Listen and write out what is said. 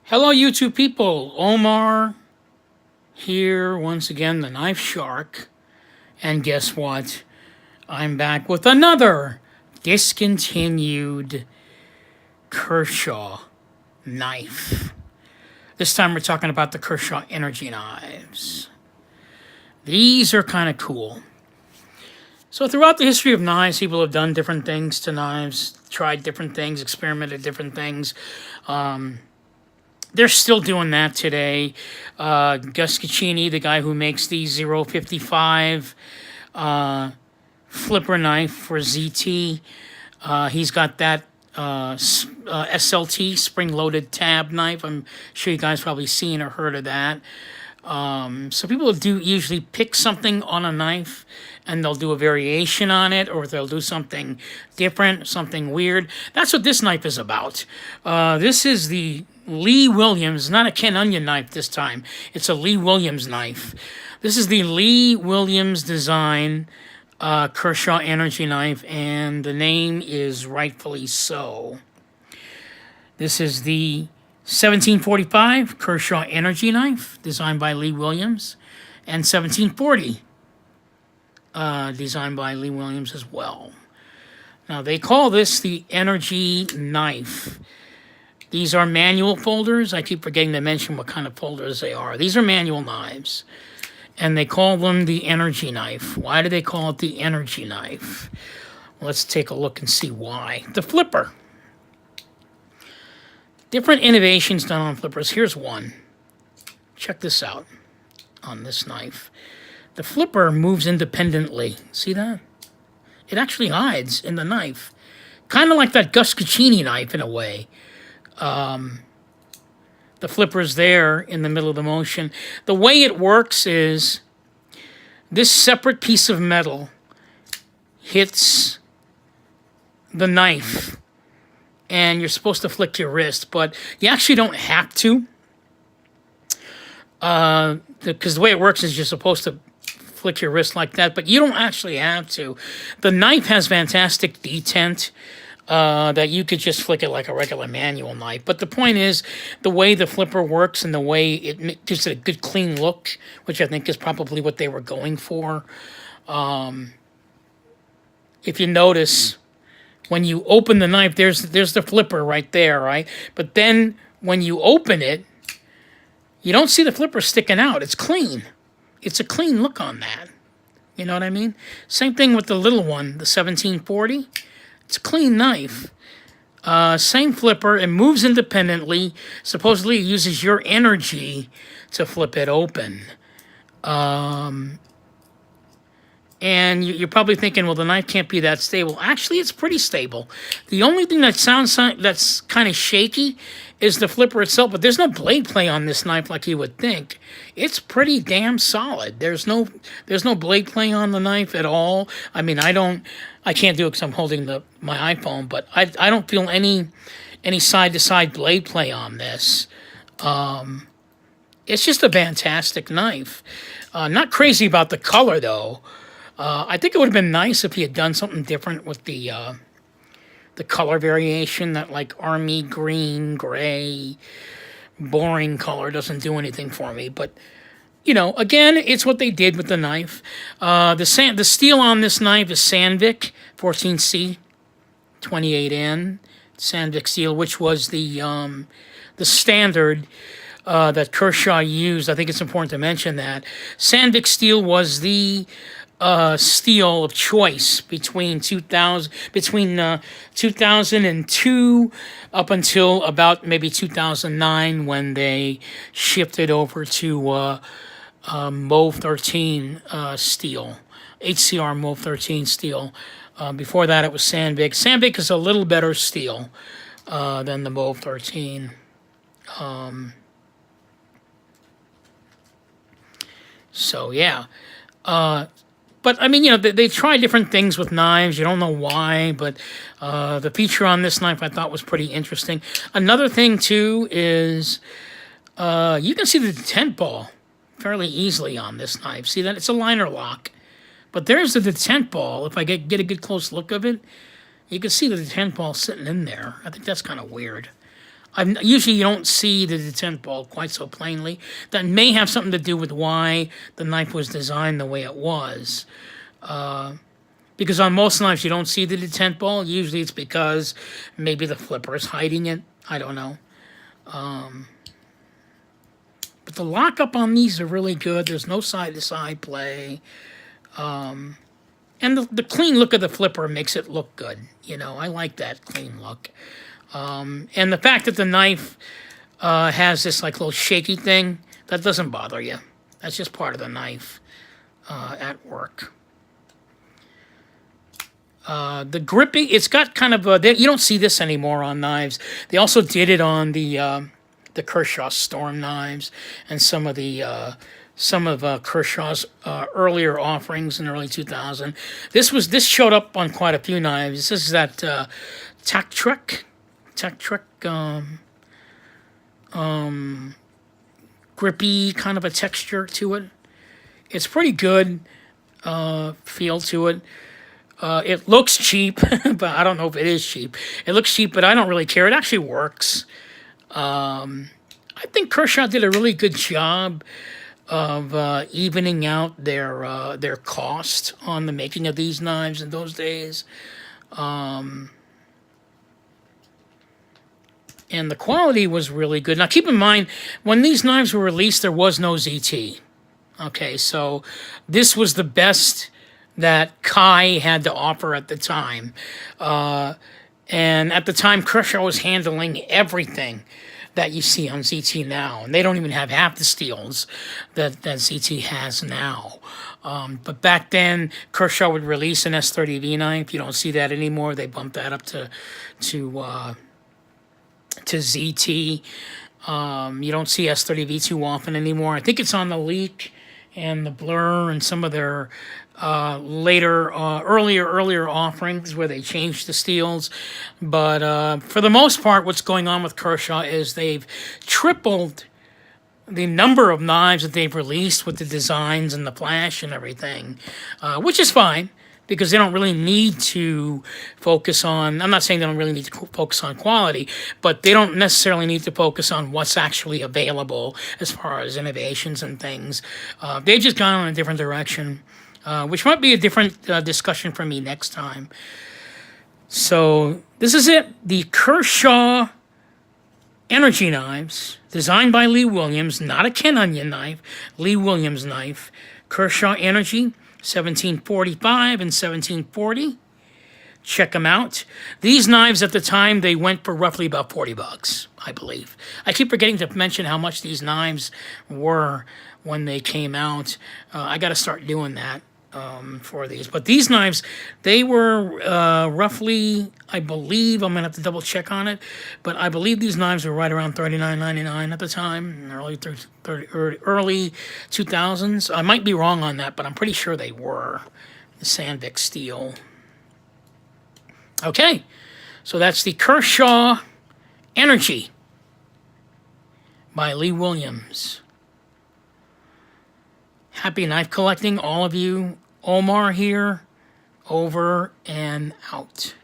Hello, YouTube people. Omar here once again, the Knife Shark. And guess what? I'm back with another discontinued Kershaw knife. This time we're talking about the Kershaw Ener-g knives. These are kind of cool. So throughout the history of knives, people have done different things to knives, tried different things, experimented different things. They're still doing that today. Gus Caccini, the guy who makes the 055 flipper knife for ZT, he's got that SLT, spring-loaded tab knife. I'm sure you guys probably seen or heard of that. So people do usually pick something on a knife and they'll do a variation on it, or they'll do something different, something weird. That's what this knife is about. This is the Lee Williams, not a Ken Onion knife this time. It's a Lee Williams knife. This is the Lee Williams design Kershaw Ener-g knife, and the name is rightfully so. This is the 1745 Kershaw Ener-g knife, designed by Lee Williams, and 1740, designed by Lee Williams as well. Now, they call this the Ener-g knife. These are manual folders. I keep forgetting to mention what kind of folders they are. These are manual knives, and they call them the Ener-g knife. Why do they call it the Ener-g knife? Let's take a look and see why. The flipper. Different innovations done on flippers. Here's one. Check this out on this knife. The flipper moves independently. See that? It actually hides in the knife. Kind of like that Gus Caccini knife in a way. The flipper's there in the middle of the motion. The way it works is this separate piece of metal hits the knife, and you're supposed to flick your wrist, but you actually don't have to. Because the way it works is you're supposed to flick your wrist like that, but you don't actually have to. The knife has fantastic detent that you could just flick it like a regular manual knife. But the point is, the way the flipper works and the way it gives it a good clean look, which I think is probably what they were going for. If you notice, when you open the knife, there's the flipper right there, right? But then when you open it, you don't see the flipper sticking out. It's clean. It's a clean look on that. You know what I mean? Same thing with the little one, the 1740. It's a clean knife. Same flipper. It moves independently. Supposedly it uses your energy to flip it open. And you're probably thinking, well, the knife can't be that stable. Actually, it's pretty stable. The only thing that sounds that's kind of shaky is the flipper itself, but there's no blade play on this knife like you would think. It's pretty damn solid. There's no blade play on the knife at all. I mean, I can't do it because I'm holding my iPhone, but I don't feel any side-to-side blade play on this. It's just a fantastic knife. Not crazy about the color, though. I think it would have been nice if he had done something different with the color variation. That like army green, gray, boring color doesn't do anything for me. But you know, again, it's what they did with the knife. The steel on this knife is Sandvik 14C 28N Sandvik steel, which was the standard that Kershaw used. I think it's important to mention that Sandvik steel was the steel of choice between 2002 up until about maybe 2009 when they shifted over to Mauve 13 steel, HCR Mauve 13 steel. Before that, it was Sandvik. Sandvik is a little better steel than the Mauve 13. So yeah. But, I mean, you know, they try different things with knives. You don't know why, but the feature on this knife I thought was pretty interesting. Another thing, too, is you can see the detent ball fairly easily on this knife. See that? It's a liner lock. But there's the detent ball. If I get a good close look of it, you can see the detent ball sitting in there. I think that's kind of weird. Usually you don't see the detent ball quite so plainly. That may have something to do with why the knife was designed the way it was. Because on most knives you don't see the detent ball. Usually it's because maybe the flipper is hiding it. I don't know. But the lockup on these are really good. There's no side-to-side play. And the clean look of the flipper makes it look good. You know, I like that clean look. And the fact that the knife has this like little shaky thing, that doesn't bother you. That's just part of the knife at work. The gripping, it's got kind of a, you don't see this anymore on knives. They also did it on the Kershaw Storm knives and some of Kershaw's earlier offerings in the early 2000s. This showed up on quite a few knives. This is that Tech Trek grippy kind of a texture to it. It's pretty good feel to it. It looks cheap, but I don't know if it is cheap. It looks cheap, but I don't really care. It actually works. I think Kershaw did a really good job of evening out their cost on the making of these knives in those days. And the quality was really good. Now, keep in mind, when these knives were released, there was no ZT. Okay, so this was the best that Kai had to offer at the time. And at the time, Kershaw was handling everything that you see on ZT now. And they don't even have half the steels that ZT has now. But back then, Kershaw would release an S30V knife. You don't see that anymore. They bumped that up to ZT. You don't see S30V too often anymore. I think it's on the Leak and the Blur and some of their earlier offerings where they changed the steels. But for the most part, what's going on with Kershaw is they've tripled the number of knives that they've released with the designs and the flash and everything, which is fine because they don't really need to focus on, I'm not saying they don't really need to focus on quality, but they don't necessarily need to focus on what's actually available as far as innovations and things. They've just gone in a different direction. Which might be a different discussion for me next time. So this is it. The Kershaw Ener-g knives, designed by Lee Williams, not a Ken Onion knife, Lee Williams knife. Kershaw Ener-g, 1745 and 1740. Check them out. These knives at the time, they went for roughly about $40, I believe. I keep forgetting to mention how much these knives were when they came out. I got to start doing that for these. But these knives, they were roughly, I believe, I'm going to have to double check on it, but I believe these knives were right around $39.99 at the time, in the early 2000s. I might be wrong on that, but I'm pretty sure they were. The Sandvik steel. Okay, so that's the Kershaw Ener-g by Lee Williams. Happy knife collecting, all of you. Omar here, over and out.